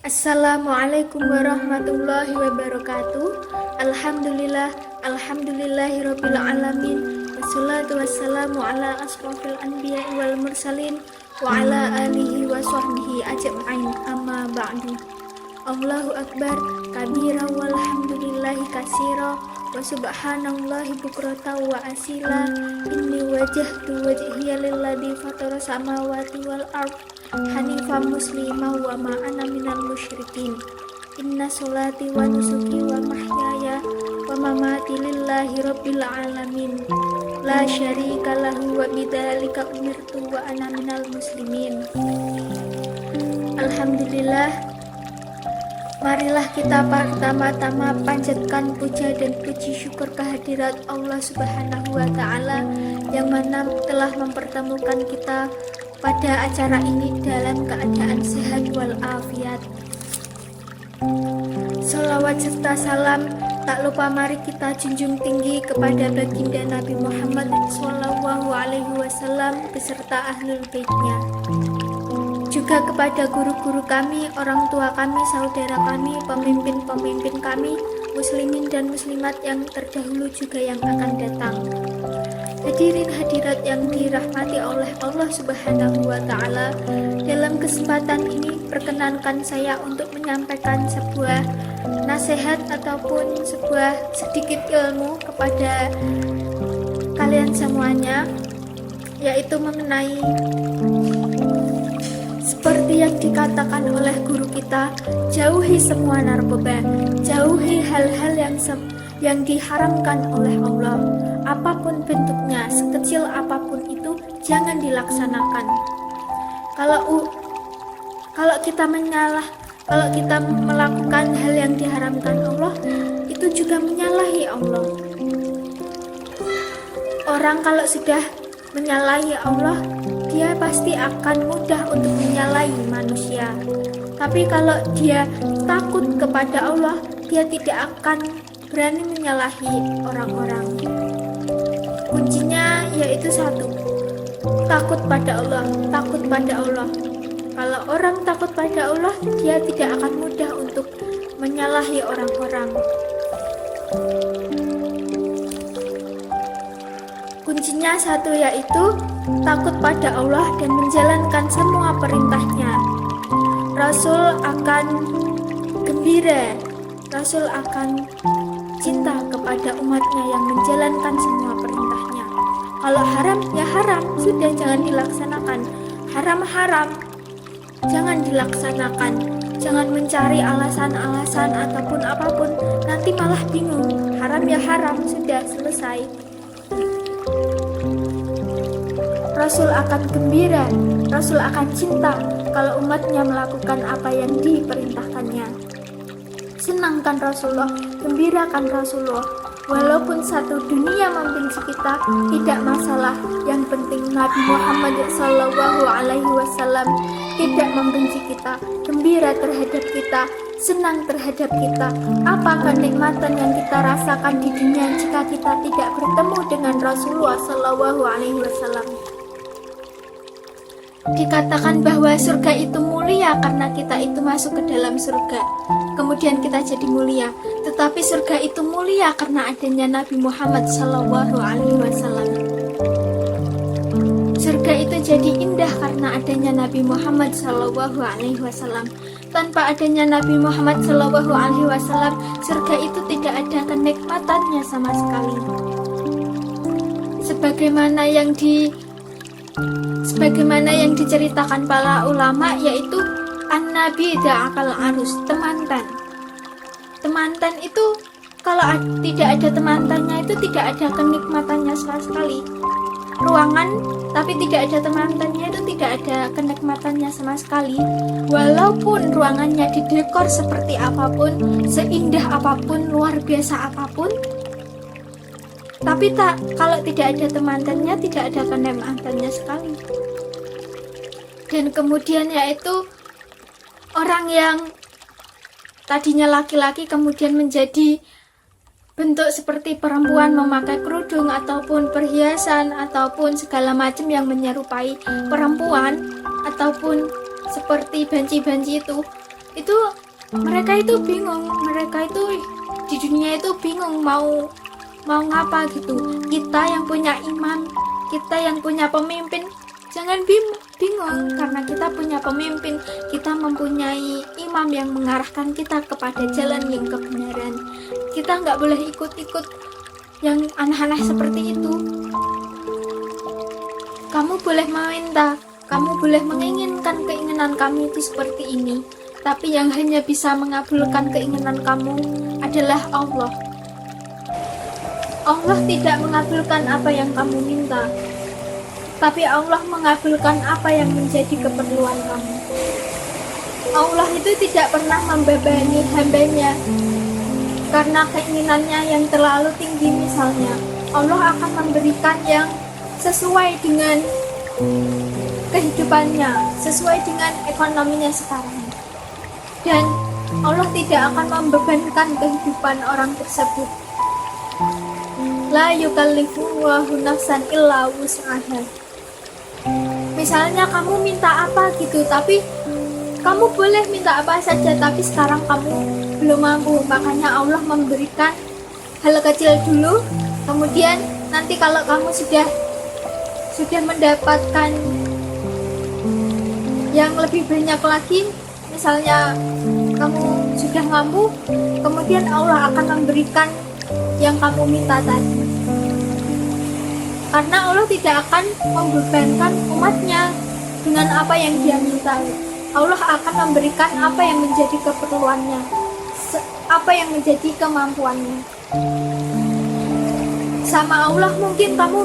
Assalamualaikum warahmatullahi wabarakatuh. Alhamdulillahirabbil alamin. Wassalatu wassalamu ala asrofil anbiya'i wal mursalin wa ala alihi wa sahbihi ajma'in. Amma ba'du. Allahu akbar kabira walhamdulillahi katsira wa subhanallahi bukrata wa asila. Inni wajjahtu wajhiya lilladzi fatara samawati wal ardh hanifan muslimah wa ma ana minal musyrikin. Inna sholati wa nusuki wa mahyaya wa mamati lillahi rabbil alamin. La syarika lahu wa bidzalika umirtu wa ana minal muslimin. Alhamdulillah, marilah kita pertama-tama panjatkan puja dan puji syukur kehadirat Allah Subhanahu wa Ta'ala yang mana telah mempertemukan kita pada acara ini dalam keadaan sehat walafiat. Salawat serta salam tak lupa mari kita junjung tinggi kepada baginda Nabi Muhammad SAW beserta ahlul baitnya. Juga kepada guru-guru kami, orang tua kami, saudara kami, pemimpin-pemimpin kami, muslimin dan muslimat yang terdahulu juga yang akan datang. Hadirin hadirat yang dirahmati oleh Allah Subhanahu wa Ta'ala, dalam kesempatan ini perkenankan saya untuk menyampaikan sebuah nasihat ataupun sebuah sedikit ilmu kepada kalian semuanya, yaitu mengenai seperti yang dikatakan oleh guru kita, jauhi semua narkoba, jauhi hal-hal yang diharamkan oleh Allah. Apapun bentuknya, sekecil apapun itu, jangan dilaksanakan. Kalau kita melakukan hal yang diharamkan Allah, itu juga menyalahi Allah. Orang kalau sudah menyalahi Allah, dia pasti akan mudah untuk menyalahi manusia. Tapi kalau dia takut kepada Allah, dia tidak akan berani menyalahi orang-orang. Kuncinya yaitu satu, takut pada Allah, takut pada Allah. Kalau orang takut pada Allah, dia tidak akan mudah untuk menyalahi orang-orang. Kuncinya satu, yaitu takut pada Allah dan menjalankan semua perintahnya. Rasul akan gembira, Rasul akan cinta kepada umatnya yang menjalankan semua perintahnya. Kalau haram, ya haram, sudah jangan dilaksanakan. Haram-haram, jangan dilaksanakan. Jangan mencari alasan-alasan ataupun apapun, nanti malah bingung. Haram ya haram, sudah selesai. Rasul akan gembira, Rasul akan cinta kalau umatnya melakukan apa yang diperintahkannya. Senangkan Rasulullah, gembirakan Rasulullah. Walaupun satu dunia membenci kita, tidak masalah. Yang penting Nabi Muhammad SAW tidak membenci kita, gembira terhadap kita, senang terhadap kita. Apa kenikmatan yang kita rasakan di dunia jika kita tidak bertemu dengan Rasulullah SAW? Dikatakan bahwa surga itu mulia karena kita itu masuk ke dalam surga, kemudian kita jadi mulia. Tetapi surga itu mulia karena adanya Nabi Muhammad SAW. Surga itu jadi indah karena adanya Nabi Muhammad SAW. Tanpa adanya Nabi Muhammad SAW, surga itu tidak ada kenikmatannya sama sekali. Sebagaimana yang diceritakan para ulama, yaitu an-nabi da'akal arus, temantan. Temantan itu kalau tidak ada temantannya itu tidak ada kenikmatannya sama sekali. Ruangan tapi tidak ada temantannya itu tidak ada kenikmatannya sama sekali. Walaupun ruangannya didekor seperti apapun, seindah apapun, luar biasa apapun, tapi kalau tidak ada temantannya, tidak ada kenikmatannya sekali. Dan kemudian yaitu orang yang tadinya laki-laki kemudian menjadi bentuk seperti perempuan, memakai kerudung ataupun perhiasan ataupun segala macam yang menyerupai perempuan ataupun seperti banci-banci itu mereka itu bingung, mereka itu di dunia itu bingung mau ngapa gitu. Kita yang punya imam, kita yang punya pemimpin, jangan bingung karena kita punya pemimpin, kita mempunyai imam yang mengarahkan kita kepada jalan yang kebenaran. Kita nggak boleh ikut-ikut yang aneh-aneh seperti itu. Kamu boleh meminta, kamu boleh menginginkan keinginan kamu itu seperti ini, tapi yang hanya bisa mengabulkan keinginan kamu adalah Allah. Allah tidak mengabulkan apa yang kamu minta, tapi Allah mengabulkan apa yang menjadi keperluan kamu. Allah itu tidak pernah membebani hambanya karena keinginannya yang terlalu tinggi misalnya. Allah akan memberikan yang sesuai dengan kehidupannya, sesuai dengan ekonominya sekarang. Dan Allah tidak akan membebankan kehidupan orang tersebut. La yukallifullahu nafsan illa wus'aha. Misalnya kamu minta apa gitu, tapi kamu boleh minta apa saja, tapi sekarang kamu belum mampu, makanya Allah memberikan hal kecil dulu, kemudian nanti kalau kamu sudah mendapatkan yang lebih banyak lagi, misalnya kamu sudah mampu, kemudian Allah akan memberikan yang kamu minta tadi. Karena Allah tidak akan membebankan umatnya dengan apa yang dia minta. Allah akan memberikan apa yang menjadi keperluannya, apa yang menjadi kemampuannya. Sama Allah mungkin kamu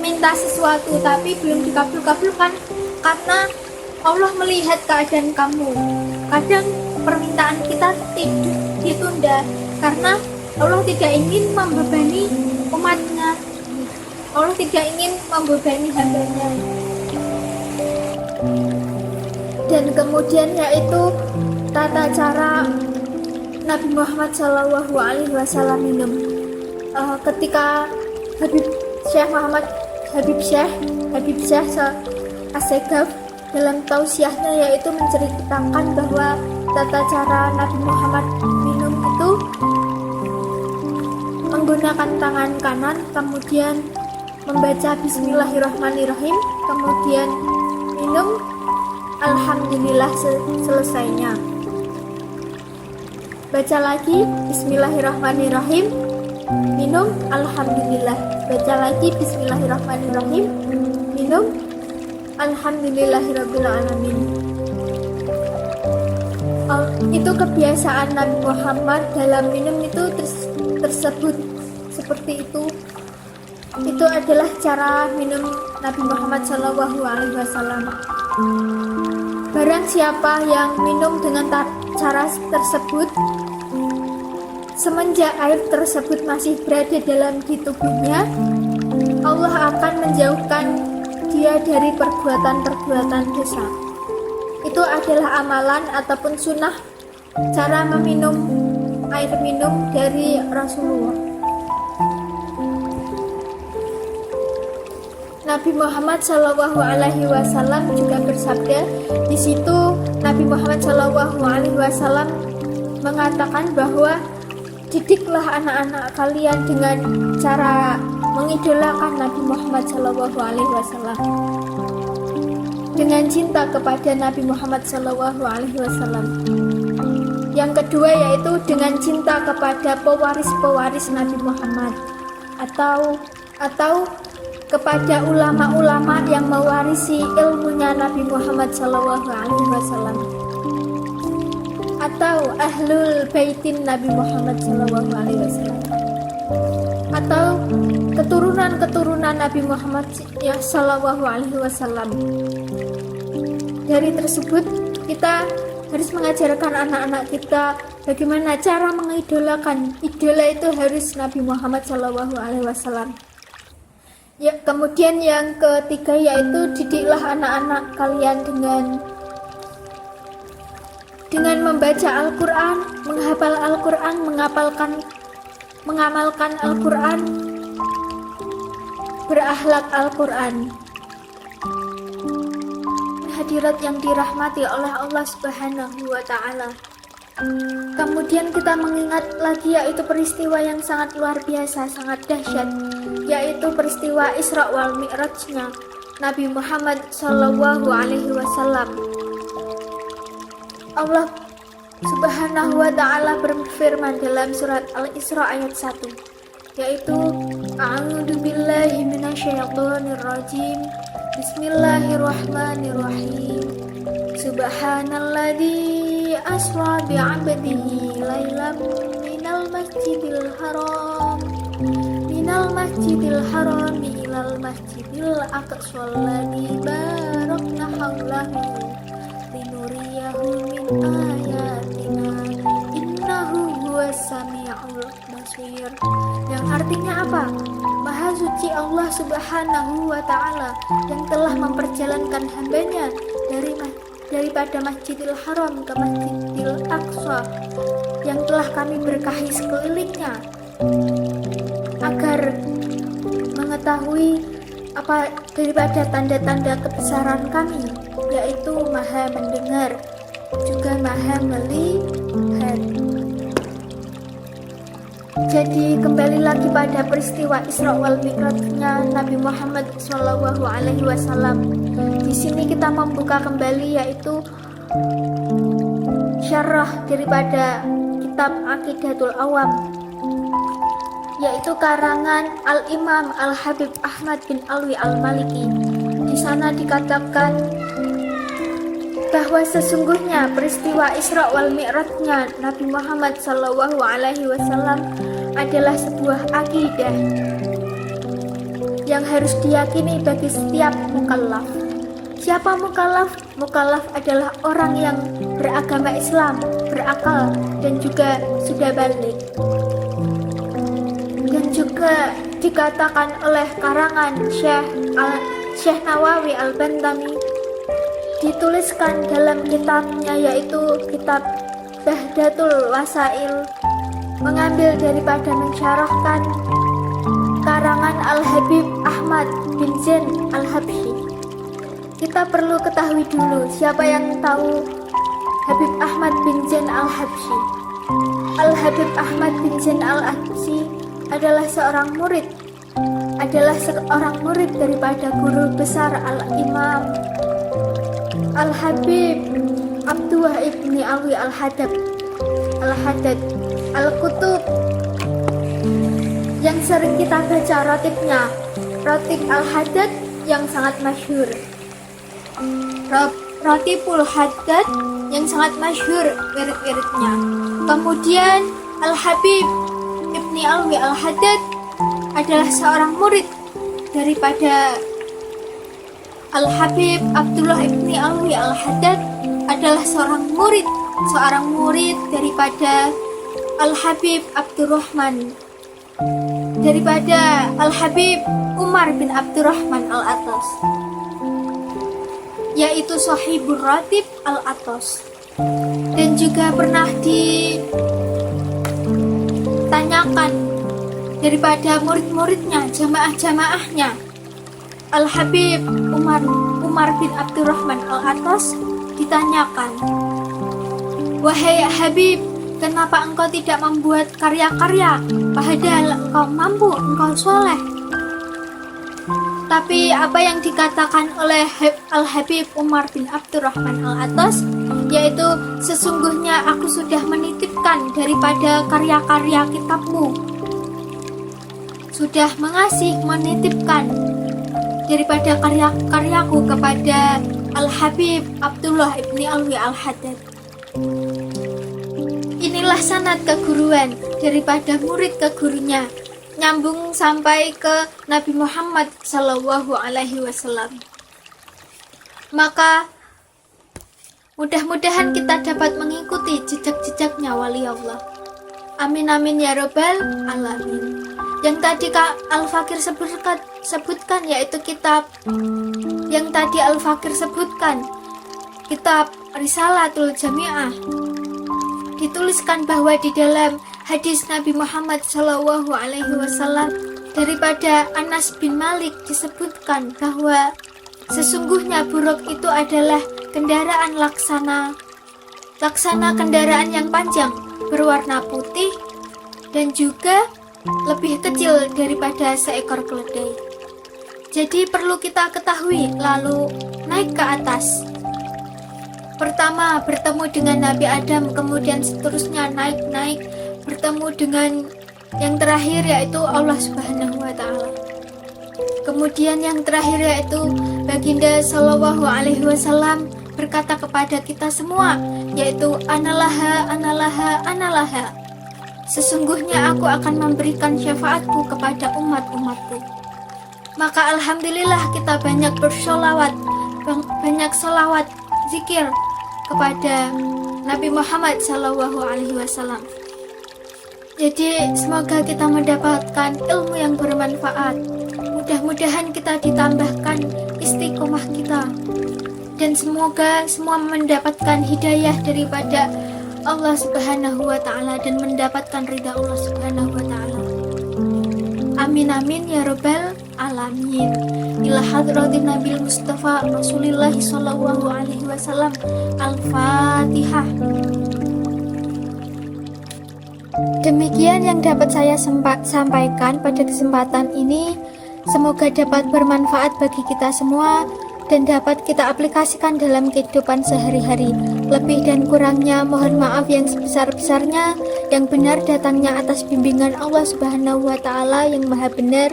minta sesuatu tapi belum dikabul-kabulkan karena Allah melihat keadaan kamu. Kadang permintaan kita ditunda karena Allah tidak ingin membebani umatnya. Allah tidak ingin membebani hambanya. Dan kemudian yaitu tata cara Nabi Muhammad SAW minum. Ketika Habib Syekh As-Segaf dalam tausiahnya yaitu menceritakan bahwa tata cara Nabi Muhammad minum itu menggunakan tangan kanan, kemudian membaca Bismillahirrahmanirrahim, kemudian minum Alhamdulillah selesainya. Baca lagi Bismillahirrahmanirrahim, minum Alhamdulillah. Baca lagi Bismillahirrahmanirrahim, minum Alhamdulillahirabbil alamin. Itu kebiasaan Nabi Muhammad dalam minum itu tersebut seperti itu. Itu adalah cara minum Nabi Muhammad SAW. Barang siapa yang minum dengan cara tersebut, semenjak air tersebut masih berada dalam di tubuhnya, Allah akan menjauhkan dia dari perbuatan-perbuatan dosa. Itu adalah amalan ataupun sunnah cara meminum air minum dari Rasulullah. Nabi Muhammad SAW juga bersabda. Di situ Nabi Muhammad SAW mengatakan bahwa didiklah anak-anak kalian dengan cara mengidolakan Nabi Muhammad SAW, dengan cinta kepada Nabi Muhammad SAW. Yang kedua yaitu dengan cinta kepada pewaris-pewaris Nabi Muhammad atau kepada ulama-ulama yang mewarisi ilmunya Nabi Muhammad SAW, atau ahlul baitin Nabi Muhammad SAW, atau keturunan Nabi Muhammad SAW. Dari tersebut kita harus mengajarkan anak-anak kita bagaimana cara mengidolakan. Idola itu harus Nabi Muhammad SAW. Ya, kemudian yang ketiga yaitu didiklah anak-anak kalian dengan membaca Al-Quran, menghafal Al-Quran, mengamalkan Al-Quran, berakhlak Al-Quran. Hadirat yang dirahmati oleh Allah Subhanahu wa Ta'ala. Kemudian kita mengingat lagi yaitu peristiwa yang sangat luar biasa, sangat dahsyat, yaitu peristiwa Isra wal Mi'rajnya Nabi Muhammad Shallallahu Alaihi Wasallam. Allah Subhanahu wa Ta'ala berfirman dalam surat Al-Isra ayat 1, yaitu A'udzu billahi minasyaitonir rajim. Bismillahirrahmanirrahim. Subhanalladzi asra bi'abdihi lailam minal masjidil haram ilal masjidil aqsal ladzi barakna haulahu linuriyahu min ayatina innahu huwas samiul basir. Yang artinya apa? Maha suci Allah Subhanahu wa Ta'ala yang telah memperjalankan hambanya daripada Masjidil Haram ke Masjidil Aqsa yang telah kami berkahi sekelilingnya, agar mengetahui apa daripada tanda-tanda kebesaran kami, yaitu Maha mendengar juga Maha melihat. Jadi kembali lagi pada peristiwa Isra wal Mi'rajnya Nabi Muhammad Shallallahu Alaihi Wasallam. Di sini kita membuka kembali yaitu syarah daripada kitab Aqidatul Awam, yaitu karangan Al-Imam Al-Habib Ahmad bin Alwi Al-Maliki. Di sana dikatakan bahwa sesungguhnya peristiwa Isra wal Mi'rajnya Nabi Muhammad Shallallahu Alaihi Wasallam adalah sebuah akidah yang harus diyakini bagi setiap mukallaf. Siapa mukallaf? Mukallaf adalah orang yang beragama Islam, berakal, dan juga sudah balik. Dan juga dikatakan oleh karangan Syekh Nawawi Al-Bantami, dituliskan dalam kitabnya yaitu kitab Bahdatul Wasail, mengambil daripada mensyarahkan karangan Al-Habib Ahmad bin Zain Al-Habsyi. Kita perlu ketahui dulu siapa yang tahu Habib Ahmad bin Zain Al-Habsyi. Al-Habib Ahmad bin Zain Al-Habsyi adalah seorang murid daripada guru besar Al-Imam Al-Habib Abdullah ibni Alwi Al-Haddad Al-Kutub yang sering kita baca ratibnya, ratib Al-Haddad yang sangat masyhur, Ratibul Haddad yang sangat masyhur wirid-wiridnya. Kemudian Al-Habib ibni Alwi Al-Haddad adalah seorang murid daripada Al-Habib Abdullah ibni Alwi Al-Haddad adalah seorang murid daripada Al-Habib Abdurrahman, daripada Al-Habib Umar bin Abdurrahman Al-Atas, yaitu Sahibur Ratib Al-Atas. Dan juga pernah ditanyakan daripada murid-muridnya, jamaah-jamaahnya, Al-Habib Umar bin Abdurrahman Al-Atas ditanyakan, "Wahai Habib, kenapa engkau tidak membuat karya-karya, padahal engkau mampu, engkau soleh?" Tapi apa yang dikatakan oleh Al-Habib Umar bin Abdurrahman Al-Atas, yaitu sesungguhnya aku sudah menitipkan daripada karya-karya kitabmu, sudah menitipkan daripada karya-karyaku kepada Al-Habib Abdullah ibni Alwi Al-Haddad. Inilah sanad keguruan daripada murid ke gurunya, nyambung sampai ke Nabi Muhammad Shallallahu Alaihi Wasallam. Maka mudah-mudahan kita dapat mengikuti jejak-jejaknya wali Allah. Amin amin ya robbal alamin. Yang tadi Kak Al-Fakir sebutkan yaitu kitab yang tadi Al-Fakir sebutkan, kitab Risalatul Jami'ah, dituliskan bahwa di dalam hadis Nabi Muhammad Shallallahu Alaihi Wasallam daripada Anas bin Malik disebutkan bahwa sesungguhnya buruk itu adalah kendaraan laksana laksana kendaraan yang panjang, berwarna putih, dan juga lebih kecil daripada seekor keledai. Jadi perlu kita ketahui, lalu naik ke atas. Pertama bertemu dengan Nabi Adam, kemudian seterusnya naik, bertemu dengan yang terakhir yaitu Allah Subhanahu wa Ta'ala. Kemudian yang terakhir yaitu Baginda Shallallahu Alaihi Wasallam berkata kepada kita semua, yaitu Analaha, Analaha, Analaha. Sesungguhnya aku akan memberikan syafaatku kepada umat-umatku. Maka alhamdulillah kita banyak bersolawat, banyak solawat, zikir kepada Nabi Muhammad Shallallahu Alaihi Wasallam. Jadi semoga kita mendapatkan ilmu yang bermanfaat. Mudah-mudahan kita ditambahkan istiqomah kita, dan semoga semua mendapatkan hidayah daripada Allah Subhanahu wa Ta'ala dan mendapatkan ridha Allah Subhanahu wa Ta'ala. Amin amin ya rabbal alamin. Ila hadratin Nabil Mustafa Rasulillah sallallahu alaihi wasallam. Al-Fatihah. Demikian yang dapat saya sampaikan pada kesempatan ini. Semoga dapat bermanfaat bagi kita semua dan dapat kita aplikasikan dalam kehidupan sehari-hari. Lebih dan kurangnya mohon maaf yang sebesar-besarnya. Yang benar datangnya atas bimbingan Allah Subhanahu wa Ta'ala yang maha benar,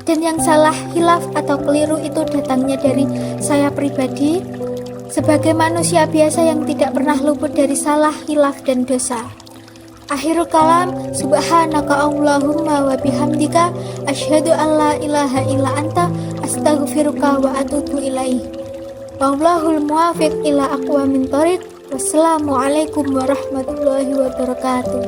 dan yang salah, hilaf atau keliru itu datangnya dari saya pribadi sebagai manusia biasa yang tidak pernah luput dari salah, hilaf dan dosa. Akhirul kalam, subhanaka Allahumma wa bihamdika asyhadu an la ilaha illa anta astaghfiruka wa atubu ilaih. Wallahul muwaffiq ila aqwamit thoriq. Wassalamualaikum warahmatullahi wabarakatuh.